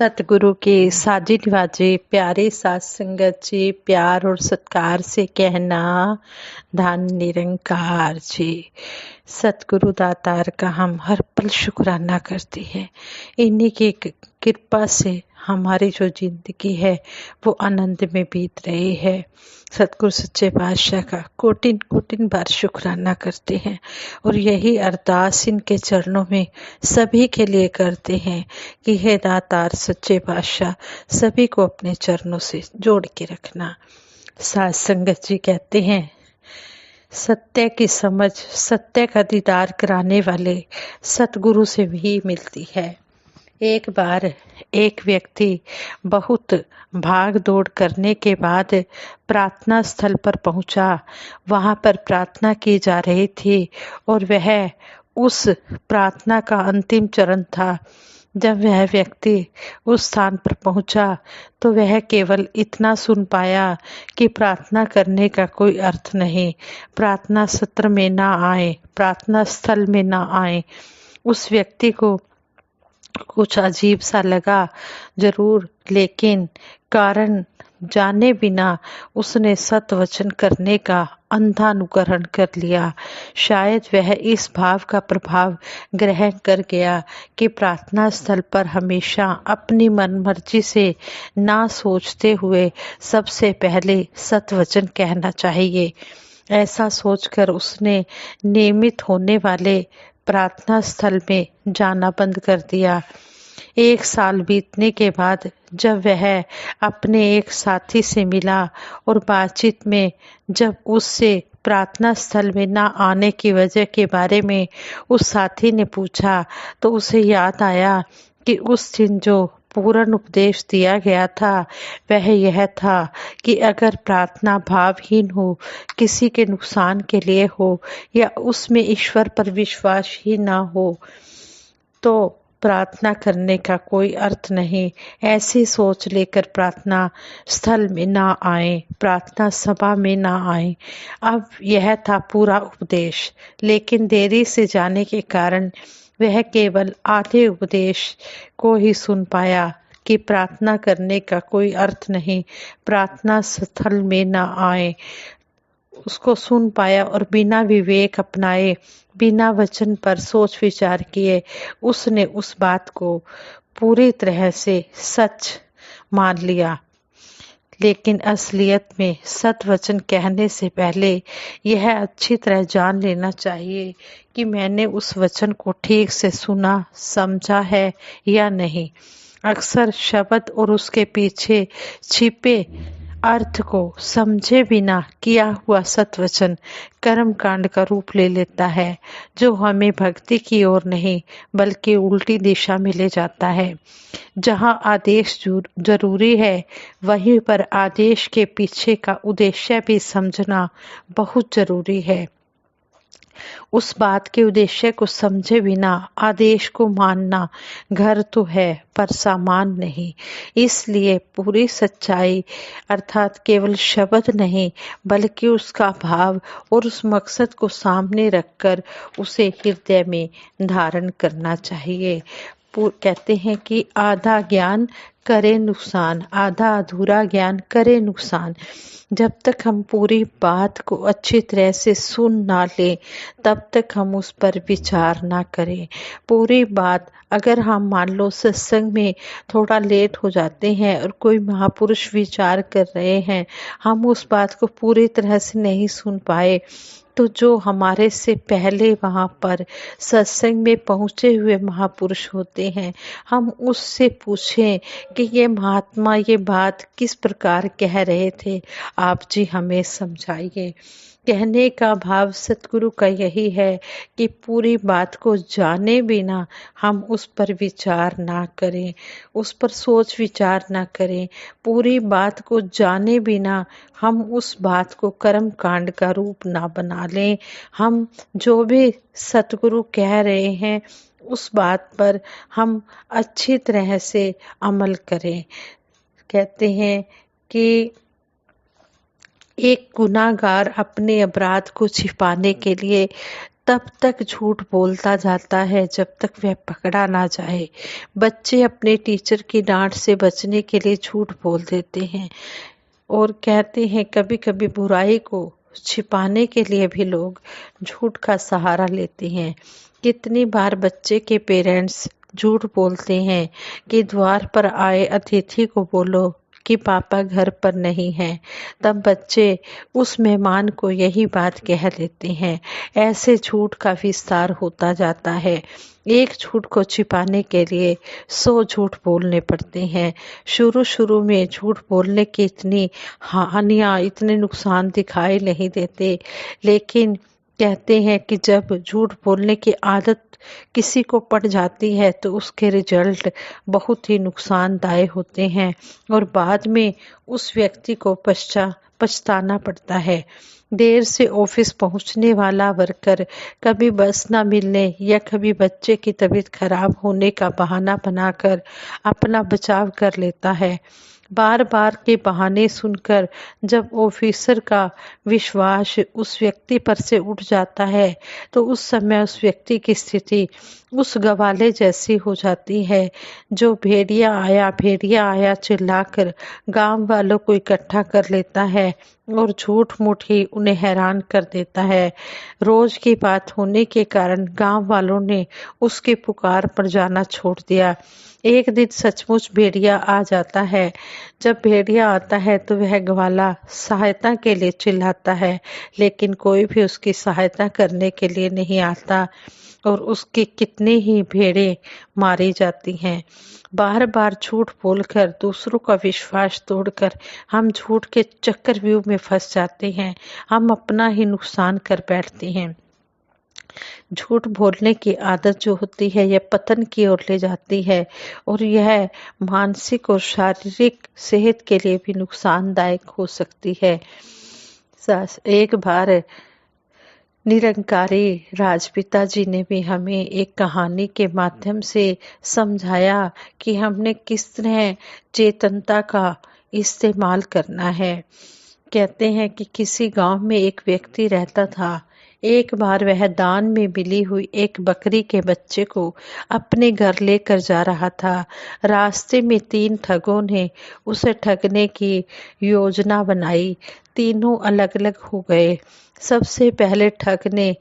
सतगुरु के साजे निवाजे प्यारे साथ संगत जी, प्यार और सत्कार से कहना धन निरंकार जी। सतगुरु दातार का हम हर पल शुक्राना करते हैं। इन्हीं की कृपा से हमारी जो जिंदगी है वो आनंद में बीत रही है। सतगुरु सच्चे पातशाह का कोटिन कोटिन बार शुक्राना करते हैं और यही अरदास इनके चरणों में सभी के लिए करते हैं कि हे दातार सच्चे पातशाह सभी को अपने चरणों से जोड़ के रखना। साध संगत जी कहते हैं, सत्य की समझ सत्य का दीदार कराने वाले सतगुरु से भी मिलती है। एक बार एक व्यक्ति बहुत भाग दौड़ करने के बाद प्रार्थना स्थल पर पहुंचा। वहां पर प्रार्थना की जा रही थी और वह उस प्रार्थना का अंतिम चरण था। जब वह व्यक्ति उस स्थान पर पहुंचा तो वह केवल इतना सुन पाया कि प्रार्थना करने का कोई अर्थ नहीं, प्रार्थना सत्र में ना आए, प्रार्थना स्थल में ना आए। उस व्यक्ति को कुछ अजीब सा लगा जरूर, लेकिन कारण जाने बिना उसने सतवचन करने का अंधा अनुकरण कर लिया। शायद वह इस भाव का प्रभाव ग्रहण कर गया कि प्रार्थना स्थल पर हमेशा अपनी मनमर्जी से ना सोचते हुए सबसे पहले सतवचन कहना चाहिए। ऐसा सोचकर उसने नियमित होने वाले प्रार्थना स्थल में जाना बंद कर दिया। 1 साल बीतने के बाद जब वह अपने एक साथी से मिला और बातचीत में जब उससे प्रार्थना स्थल में न आने की वजह के बारे में उस साथी ने पूछा तो उसे याद आया कि उस दिन जो पूर्ण उपदेश दिया गया था वह यह था कि अगर प्रार्थना भावहीन हो, किसी के नुकसान के लिए हो या उसमें ईश्वर पर विश्वास ही ना हो तो प्रार्थना करने का कोई अर्थ नहीं। ऐसी सोच लेकर प्रार्थना स्थल में ना आए, प्रार्थना सभा में ना आए। अब यह था पूरा उपदेश, लेकिन देरी से जाने के कारण वह केवल आधे उपदेश को ही सुन पाया कि प्रार्थना करने का कोई अर्थ नहीं, प्रार्थना स्थल में ना आए। उसको सुन पाया और बिना विवेक अपनाए, बिना वचन पर सोच विचार किए उसने उस बात को पूरी तरह से सच मान लिया। लेकिन असलियत में सत वचन कहने से पहले यह अच्छी तरह जान लेना चाहिए कि मैंने उस वचन को ठीक से सुना, समझा है या नहीं। अक्सर शब्द और उसके पीछे छिपे अर्थ को समझे बिना किया हुआ सतवचन कर्म कांड का रूप ले लेता है, जो हमें भक्ति की ओर नहीं बल्कि उल्टी दिशा में ले जाता है। जहाँ आदेश जरूरी है वहीं पर आदेश के पीछे का उद्देश्य भी समझना बहुत जरूरी है। उस बात के उद्देश्य को समझे बिना आदेश को मानना घर तो है पर सामान नहीं। इसलिए पूरी सच्चाई अर्थात केवल शब्द नहीं बल्कि उसका भाव और उस मकसद को सामने रखकर उसे हृदय में धारण करना चाहिए। कहते हैं कि आधा ज्ञान करे नुकसान, आधा अधूरा ज्ञान करे नुकसान। जब तक हम पूरी बात को अच्छी तरह से सुन ना लें तब तक हम उस पर विचार ना करें। पूरी बात अगर हम मान लो सत्संग में थोड़ा लेट हो जाते हैं और कोई महापुरुष विचार कर रहे हैं, हम उस बात को पूरी तरह से नहीं सुन पाए तो जो हमारे से पहले वहाँ पर सत्संग में पहुँचे हुए महापुरुष होते हैं, हम उससे पूछें कि ये महात्मा ये बात किस प्रकार कह रहे थे, आप जी हमें समझाइए। कहने का भाव सतगुरु का यही है कि पूरी बात को जाने बिना हम उस पर विचार ना करें, उस पर सोच विचार ना करें। पूरी बात को जाने बिना हम उस बात को कर्म कांड का रूप ना बना लें। हम जो भी सतगुरु कह रहे हैं उस बात पर हम अच्छी तरह से अमल करें। कहते हैं कि एक गुनाहगार अपने अपराध को छिपाने के लिए तब तक झूठ बोलता जाता है जब तक वह पकड़ा ना जाए। बच्चे अपने टीचर की डांट से बचने के लिए झूठ बोल देते हैं और कहते हैं, कभी कभी बुराई को छिपाने के लिए भी लोग झूठ का सहारा लेते हैं। कितनी बार बच्चे के पेरेंट्स झूठ बोलते हैं कि द्वार पर आए अतिथि को बोलो कि पापा घर पर नहीं हैं। तब बच्चे उस मेहमान को यही बात कह देते हैं। ऐसे झूठ का विस्तार होता जाता है। एक झूठ को छिपाने के लिए 100 झूठ बोलने पड़ते हैं। शुरू शुरू में झूठ बोलने की इतनी हानियां, इतने नुकसान दिखाई नहीं देते, लेकिन कहते हैं कि जब झूठ बोलने की आदत किसी को पड़ जाती है तो उसके रिजल्ट बहुत ही नुकसानदायक होते हैं और बाद में उस व्यक्ति को पछताना पड़ता है। देर से ऑफिस पहुंचने वाला वर्कर कभी बस ना मिलने या कभी बच्चे की तबीयत खराब होने का बहाना बनाकर अपना बचाव कर लेता है। बार बार के बहाने सुनकर जब ऑफिसर का विश्वास उस व्यक्ति पर से उठ जाता है तो उस समय उस व्यक्ति की स्थिति उस गवाले जैसी हो जाती है जो भेड़िया आया चिल्लाकर गांव वालों को इकट्ठा कर लेता है और झूठ मूठ ही उन्हें हैरान कर देता है। रोज की बात होने के कारण गांव वालों ने उसकी पुकार पर जाना छोड़ दिया। एक दिन सचमुच भेड़िया आ जाता है। जब भेड़िया आता है तो वह ग्वाला सहायता के लिए चिल्लाता है, लेकिन कोई भी उसकी सहायता करने के लिए नहीं आता और उसकी कितनी ही भेड़ें मारी जाती हैं। बार बार झूठ बोलकर दूसरों का विश्वास तोड़कर हम झूठ के चक्रव्यूह में फंस जाते हैं। हम अपना ही नुकसान कर बैठते हैं। झूठ बोलने की आदत जो होती है यह पतन की ओर ले जाती है और यह मानसिक और शारीरिक सेहत के लिए भी नुकसानदायक हो सकती है। एक बार निरंकारी राजपिता जी ने भी हमें एक कहानी के माध्यम से समझाया कि हमने किस तरह चेतनता का इस्तेमाल करना है। कहते हैं कि किसी गांव में एक व्यक्ति रहता था। एक बार वह दान में मिली हुई एक बकरी के बच्चे को अपने घर लेकर जा रहा था। रास्ते में 3 ठगों ने उसे ठगने की योजना बनाई। तीनों अलग अलग हो गए। सबसे पहले ठग ने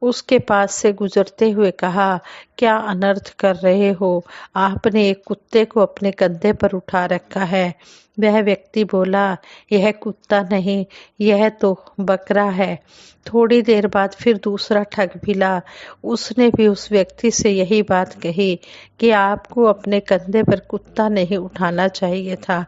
उसके पास से गुजरते हुए कहा, क्या अनर्थ कर रहे हो? आपने एक कुत्ते को अपने कंधे पर उठा रखा है। वह व्यक्ति बोला, यह कुत्ता नहीं, यह तो बकरा है। थोड़ी देर बाद फिर दूसरा ठग मिला। उसने भी उस व्यक्ति से यही बात कही कि आपको अपने कंधे पर कुत्ता नहीं उठाना चाहिए था।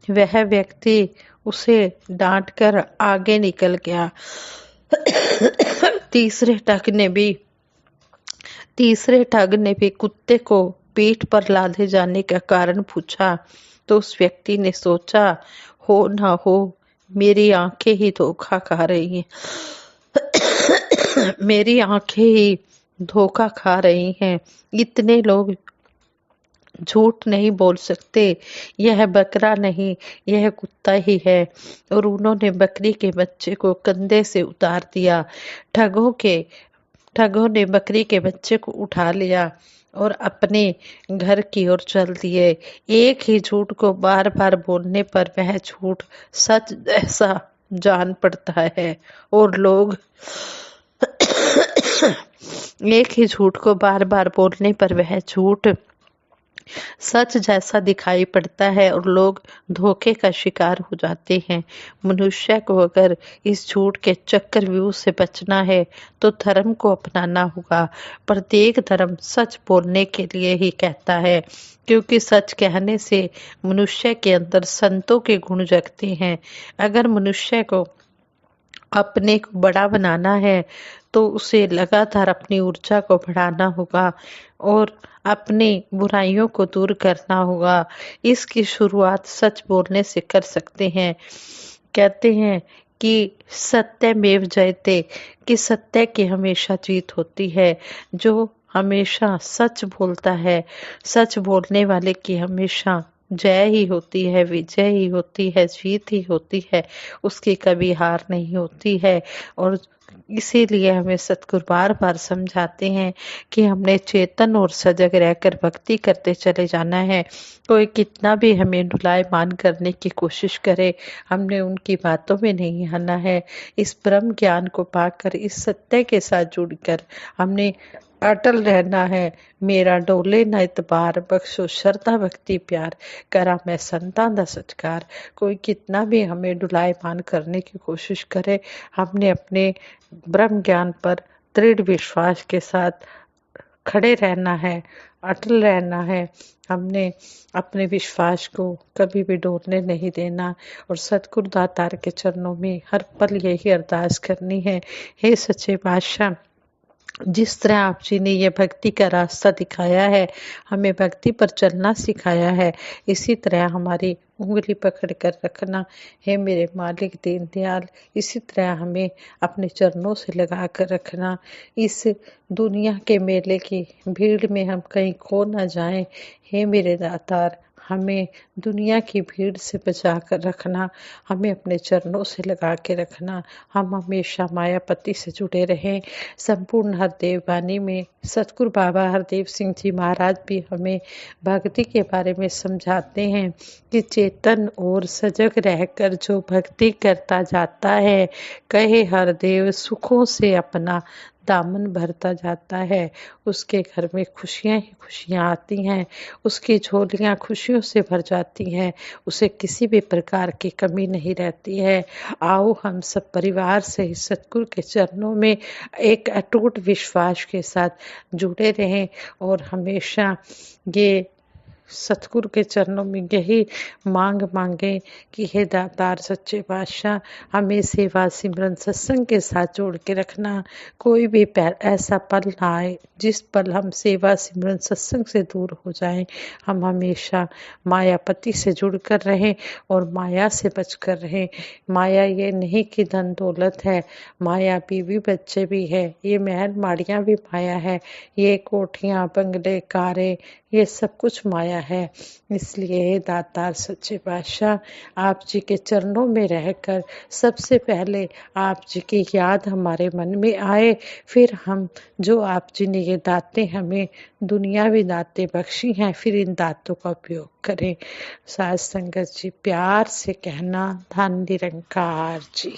वह व्यक्ति उसे डांटकर आगे निकल गया। तीसरे ठग ने भी कुत्ते को पीठ पर लादे जाने का कारण पूछा तो उस व्यक्ति ने सोचा, हो ना हो मेरी आंखें ही धोखा खा रही हैं। मेरी आंखें ही धोखा खा रही हैं। इतने लोग झूठ नहीं बोल सकते। यह बकरा नहीं, यह कुत्ता ही है। और उन्होंने बकरी के बच्चे को कंधे से उतार दिया। ठगों ने बकरी के बच्चे को उठा लिया और अपने घर की ओर चल दिए। एक ही झूठ को बार बार बोलने पर वह झूठ सच जैसा जान पड़ता है और लोग एक ही झूठ को बार बार बोलने पर वह झूठ सच जैसा दिखाई पड़ता है और लोग धोखे का शिकार हो जाते हैं। मनुष्य को अगर इस झूठ के चक्रव्यूह से बचना है तो धर्म को अपनाना होगा। प्रत्येक धर्म सच बोलने के लिए ही कहता है, क्योंकि सच कहने से मनुष्य के अंदर संतों के गुण जगते हैं। अगर मनुष्य को अपने को बड़ा बनाना है तो उसे लगातार अपनी ऊर्जा को बढ़ाना होगा और अपनी बुराइयों को दूर करना होगा। इसकी शुरुआत सच बोलने से कर सकते हैं। कहते हैं कि सत्यमेव जयते, कि सत्य की हमेशा जीत होती है। जो हमेशा सच बोलता है, सच बोलने वाले की हमेशा जय ही होती है, विजय ही होती है, जीत ही होती है, उसकी कभी हार नहीं होती है। और इसीलिए हमें सतगुरु बार बार समझाते हैं कि हमने चेतन और सजग रहकर भक्ति करते चले जाना है। कोई कितना भी हमें डुलायमान करने की कोशिश करे, हमने उनकी बातों में नहीं आना है। इस ब्रह्म ज्ञान को पाकर, इस सत्य के साथ जुड़कर हमने अटल रहना है। मेरा डोले न इतबार, बख्शो श्रद्धा भक्ति प्यार, करा मैं संतां दा सत्कार। कोई कितना भी हमें डुलायमान करने की कोशिश करे, हमने अपने ब्रह्म ज्ञान पर दृढ़ विश्वास के साथ खड़े रहना है, अटल रहना है। हमने अपने विश्वास को कभी भी डोलने नहीं देना और सतगुरु दातार के चरणों में हर पल यही अरदास करनी है, हे सच्चे पातशाह, जिस तरह आप जी ने ये भक्ति का रास्ता दिखाया है, हमें भक्ति पर चलना सिखाया है, इसी तरह हमारी उंगली पकड़ कर रखना। हे मेरे मालिक दीनदयाल, इसी तरह हमें अपने चरणों से लगा कर रखना। इस दुनिया के मेले की भीड़ में हम कहीं खो न जाएं। हे मेरे दातार, हमें दुनिया की भीड़ से बचा कर रखना, हमें अपने चरणों से लगा के रखना। हम हमेशा मायापति से जुड़े रहें। संपूर्ण हरदेव वाणी में सतगुरु बाबा हरदेव सिंह जी महाराज भी हमें भक्ति के बारे में समझाते हैं कि चेतन और सजग रहकर जो भक्ति करता जाता है, कहे हरदेव सुखों से अपना दामन भरता जाता है, उसके घर में खुशियां ही खुशियां आती हैं, उसकी झोलियां खुशियों से भर जाती हैं, उसे किसी भी प्रकार की कमी नहीं रहती है। आओ हम सब परिवार से ही सतगुरु के चरणों में एक अटूट विश्वास के साथ जुड़े रहें और हमेशा ये सतगुरु के चरणों में यही मांग मांगे कि हे दातार सच्चे पातशाह, हमें सेवा सिमरन सत्संग के साथ जोड़ के रखना। कोई भी ऐसा पल ना आए जिस पल हम सेवा सिमरन सत्संग से दूर हो जाएं। हम हमेशा मायापति से जुड़कर रहें और माया से बचकर रहें। माया ये नहीं कि धन दौलत है, माया बीवी बच्चे भी है, ये महल माड़ियाँ भी माया है, ये कोठियाँ बंगले कारें ये सब कुछ माया है। इसलिए दातार सच्चे पातशाह, आप जी के चरणों में रहकर सबसे पहले आप जी की याद हमारे मन में आए, फिर हम जो आप जी ने ये दातें हमें दुनियावी दातें बख्शी हैं, फिर इन दातों का उपयोग करें। साध संगत जी प्यार से कहना, धन निरंकार जी।